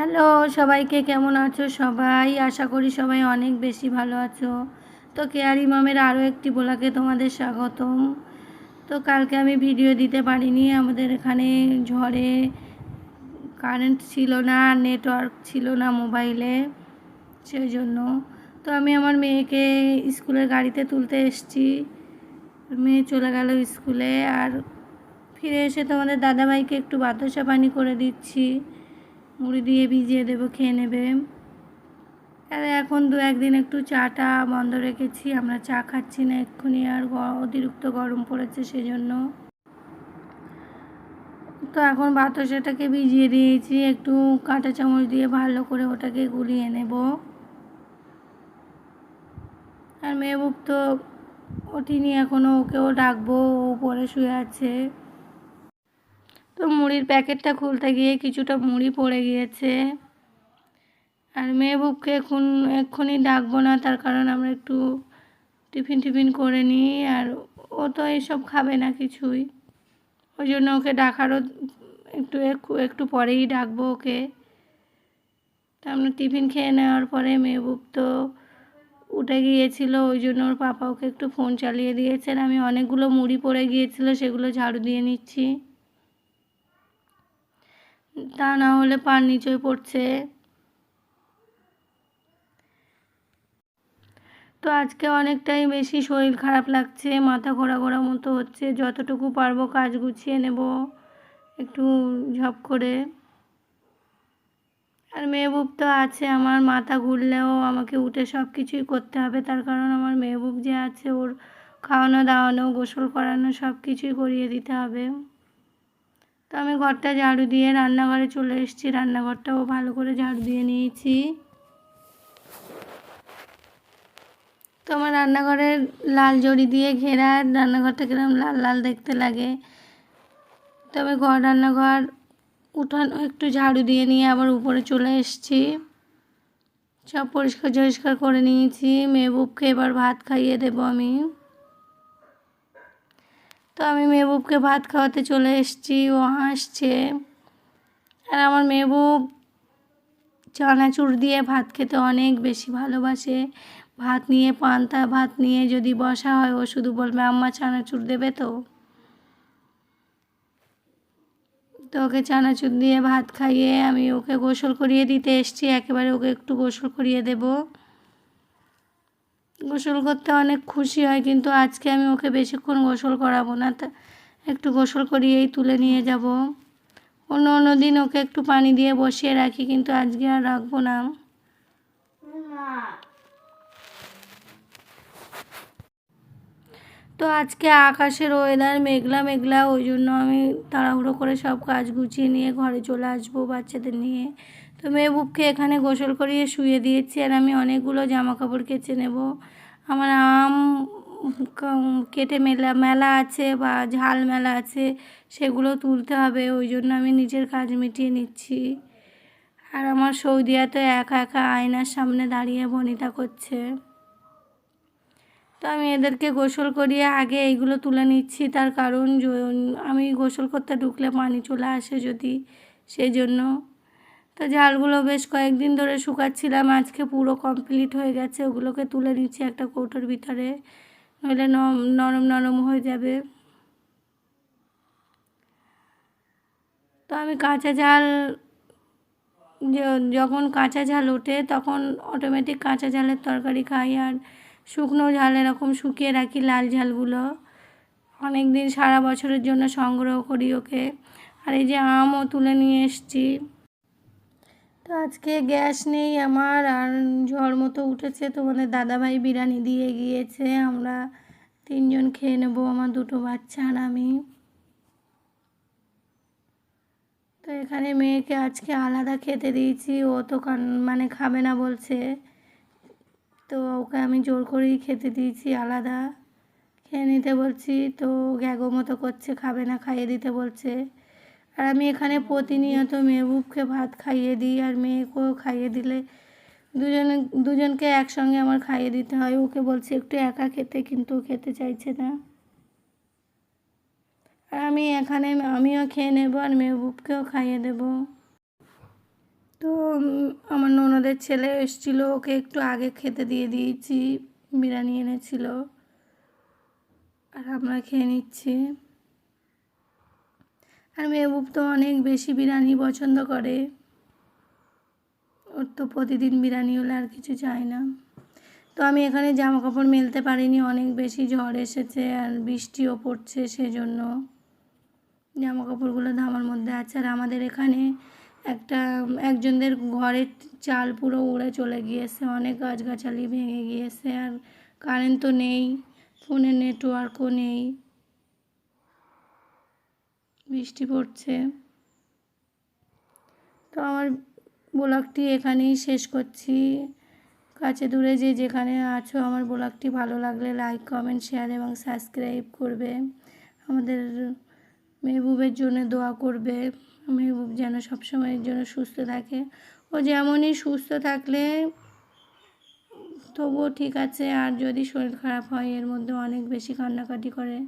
Hello সবাইকে, কেমন আছো সবাই? আশা করি সবাই অনেক বেশি ভালো আছো। তো কেয়ারি মামের আরও একটি ব্লগে তোমাদের স্বাগতম। তো কালকে আমি ভিডিও দিতে পারিনি, আমাদের এখানে ঝড়ে কারেন্ট ছিল না, নেটওয়ার্ক ছিল না মোবাইলে, সেই জন্য। তো আমি আমার মেয়েকে স্কুলের গাড়িতে তুলতে এসেছি। মেয়ে চলে গেল স্কুলে, আর ফিরে এসে তোমাদের দাদাভাইকে একটু বাতাসা পানি করে দিচ্ছি, মুড়ি দিয়ে ভিজিয়ে দেবো, খেয়ে নেবে। আর এখন 2-1 দিন একটু চাটা বন্ধ রেখেছি, আমরা চা খাচ্ছি না এক্ষুনি, আর অতিরিক্ত গরম পড়েছে সেজন্য। তো এখন বাতাসাটাকে ভিজিয়ে দিয়েছি, একটু কাঁটা চামচ দিয়ে ভালো করে ওটাকে গুলিয়ে নেব। আর মেহবুব তো ওঠিনি এখনও, ওকেও ডাকবো, ও পরে শুয়ে আছে। তো মুড়ির প্যাকেটটা খুলতে গিয়ে কিছুটা মুড়ি পড়ে গিয়েছে। আর মেহবুবকে এক্ষুনি ডাকবো না, তার কারণ আমরা একটু টিফিন করে নিই, আর ও তো এইসব খাবে না কিছুই, ওই জন্য ওকে ডাকারও একটু পরেই ডাকবো ওকে। তা আমরা টিফিন খেয়ে নেওয়ার পরে মেহবুব তো উঠে গিয়েছিল, ওই জন্য ওর পাপা ওকে একটু ফোন চালিয়ে দিয়েছেন। আমি অনেকগুলো মুড়ি পড়ে গিয়েছিল, সেগুলো ঝাড়ু দিয়ে নিচ্ছি, তা না হলে পার নিচয় পড়ছে। তো আজকে অনেকটাই বেশি শরীর খারাপ লাগছে, মাথা ঘোরা মতো হচ্ছে। যতটুকু পারবো কাজ গুছিয়ে নেব একটু ঝপ করে। আর মেহবুব তো আছে, আমার মাথা ঘুরলেও আমাকে উঠে সব কিছুই করতে হবে, তার কারণ আমার মেহবুব যে আছে, ওর খাওয়ানো দাওয়ানো গোসল করানো সব কিছুই করিয়ে দিতে হবে। তো আমি ঘরটা ঝাড়ু দিয়ে রান্নাঘরে চলে এসেছি, রান্নাঘরটাও ভালো করে ঝাড়ু দিয়ে নিয়েছি। তো আমার রান্নাঘরের লাল জড়ি দিয়ে ঘেরা, রান্নাঘরটা কিরকম লাল লাল দেখতে লাগে। তবে রান্নাঘর উঠানো একটু ঝাড়ু দিয়ে নিয়ে আবার উপরে চলে এসেছি, সব পরিষ্কার করে নিয়েছি। মেহবুবকে এবার ভাত খাইয়ে দেব আমি। তো আমি মেহবুবকে ভাত খাওয়াতে চলে এসেছি, ও হাসছে। আর আমার মেহবুব চানাচুর দিয়ে ভাত খেতে অনেক বেশি ভালোবাসে। ভাত নিয়ে, পান্তা ভাত নিয়ে যদি বসা হয়, ও শুধু বলবে আম্মা চানাচুর দেবে তো। তো ওকে চানাচুর দিয়ে ভাত খাইয়ে আমি ওকে গোসল করিয়ে দিতে এসেছি, একেবারে ওকে একটু গোসল করিয়ে দেব। গোসল করতে অনেক খুশি হয়, কিন্তু আজকে আমি ওকে বেশিক্ষণ গোসল করাবো না, তা একটু গোসল করিয়েই তুলে নিয়ে যাব। অন্য দিন ওকে একটু পানি দিয়ে বসিয়ে রাখি, কিন্তু আজকে আর রাখবো না। তো আজকে আকাশের ওয়েদার মেঘলা, ওই জন্য আমি তাড়াহুড়ো করে সব কাজ গুছিয়ে নিয়ে ঘরে চলে আসবো বাচ্চাদের নিয়ে। তো মেহবুবকে এখানে গোসল করিয়ে শুয়ে দিয়েছি, আর আমি অনেকগুলো জামা কাপড় কেচে নেব। আমার আম কেটে মেলা আছে, বা ঝাল মেলা আছে, সেগুলো তুলতে হবে, ওই জন্য আমি নিজের কাজ মিটিয়ে নিচ্ছি। আর আমার সৌদিয়া তো একা আয়নার সামনে দাঁড়িয়ে বনিতা করছে। তো আমি এদেরকে গোসল করিয়ে আগে এইগুলো তুলে নিচ্ছি, তার কারণ আমি গোসল করতে ঢুকলে পানি চলে আসে যদি, সেই জন্য। তো ঝালগুলো বেশ কয়েকদিন ধরে শুকাচ্ছিলাম, আজকে পুরো কমপ্লিট হয়ে গেছে, ওগুলোকে তুলে নিচ্ছি একটা কৌটোর ভিতরে, নইলে নরম হয়ে যাবে। তো আমি কাঁচা ঝাল, যখন কাঁচা ঝাল ওঠে তখন অটোমেটিক কাঁচা ঝালের তরকারি খাই, আর শুকনো ঝাল এরকম শুকিয়ে রাখি, লাল ঝালগুলো অনেক দিন সারা বছরের জন্য সংগ্রহ করি ওকে। আর এই যে আমও তুলে নিয়ে এসেছি। তো আজকে গ্যাস নেই আমার, আর ঝড় মতো উঠেছে, তোমাদের দাদাভাই বিরিয়ানি দিয়ে গিয়েছে, আমরা 3 জন খেয়ে নেব, আমার 2টো বাচ্চা আর আমি। তো এখানে মেয়েকে আজকে আলাদা খেতে দিয়েছি, ও তো খাবে না বলছে, তো ওকে আমি জোর করেই খেতে দিয়েছি আলাদা, খেয়ে নিতে বলছি। তো গ্যাগো মতো করছে, খাবে না, খাইয়ে দিতে বলছে। আর আমি এখানে প্রতিনিয়ত মেহবুবকে ভাত খাইয়ে দিই, আর মেয়েকেও খাইয়ে দিলে দুজনকে একসঙ্গে আমার খাইয়ে দিতে হয়। ওকে বলছি একটু একা খেতে, কিন্তু খেতে চাইছে না। আর আমিও খেয়ে নেব, আর মেহবুবকেও খাইয়ে দেব। তো আমার ননদের ছেলে এসেছিলো, ওকে একটু আগে খেতে দিয়ে দিয়েছি, বিরিয়ানি এনেছিল আর আমরা খেয়ে নিচ্ছি। আর মেহবুব তো অনেক বেশি বিরিয়ানি পছন্দ করে, ওর তো প্রতিদিন বিরিয়ানি হলে আর কিছু চাই না। তো আমি এখানে জামা কাপড় মেলতে পারিনি, অনেক বেশি ঝড় এসেছে আর বৃষ্টিও পড়ছে, সেজন্য জামা কাপড়গুলো ধামার মধ্যে আছে। আর আমাদের এখানে একজনদের ঘরের চাল পুরো উড়ে চলে গিয়েছে, অনেক গাছগাছালি ভেঙে গিয়েছে, আর কারেন্ট তো নেই, ফোনের নেটওয়ার্কও নেই, বৃষ্টি পড়ছে। তো আমার ব্লগটি এখানেই শেষ করছি। কাছে দূরে যে যেখানে আছো, আমার ব্লগটি ভালো লাগলে লাইক, কমেন্ট, শেয়ার এবং সাবস্ক্রাইব করবে। আমাদের মেহবুবের জন্য দোয়া করবে, মেহবুব যেন সবসময়ের জন্য সুস্থ থাকে। ও যেমনই সুস্থ থাকলে তবুও ঠিক আছে, আর যদি শরীর খারাপ হয় এর মধ্যে অনেক বেশি কান্নাকাটি করে।